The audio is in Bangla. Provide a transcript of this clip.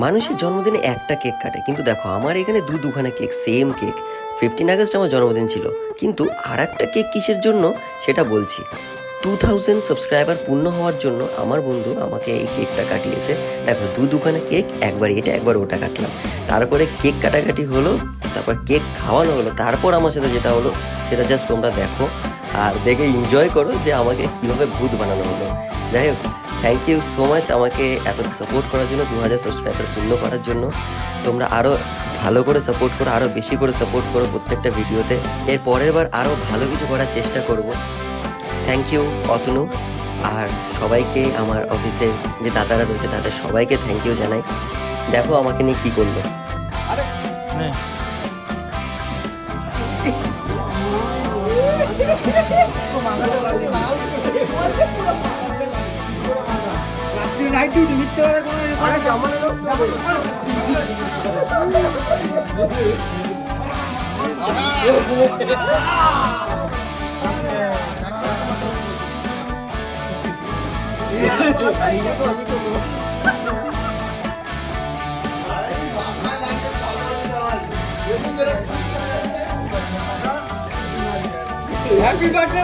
মানুষের জন্মদিনে একটা কেক কাটে, কিন্তু দেখো আমার এখানে দুখানা কেক, সেম কেক। 15 আগস্ট আমার জন্মদিন ছিল, কিন্তু আর একটা কেক কিসের জন্য সেটা বলছি। 2000 সাবস্ক্রাইবার পূর্ণ হওয়ার জন্য আমার বন্ধু আমাকে এই কেকটা কাটিয়েছে। দেখো দুখানা কেক, একবার এটা একবার ওটা কাটলাম। তারপরে কেক কাটাকাটি হলো, তারপর কেক খাওয়ানো হলো, তারপর আমার সাথে যেটা হলো সেটা জাস্ট তোমরা দেখো আর দেখে এনজয় করো যে আমাকে কীভাবে ভূত বানানো হলো। যাই হোক, থ্যাংক ইউ সো মাচ আমাকে এতটা সাপোর্ট করার জন্য, 2000 সাবস্ক্রাইবার পূর্ণ করার জন্য। তোমরা আরও ভালো করে সাপোর্ট করো, আরও বেশি করে সাপোর্ট করো প্রত্যেকটা ভিডিওতে। এর পরের বার আরও ভালো কিছু করার চেষ্টা করব। থ্যাংক ইউ অতনু, আর সবাইকে আমার অফিসের যে দাদারা রয়েছে তাদের সবাইকে থ্যাংক ইউ জানাই। দেখো আমাকে নিয়ে কী করলো। নাইট ডিউটি মিথ্যে করে কোনো জামানে লোক হ্যাপি বার্থডে।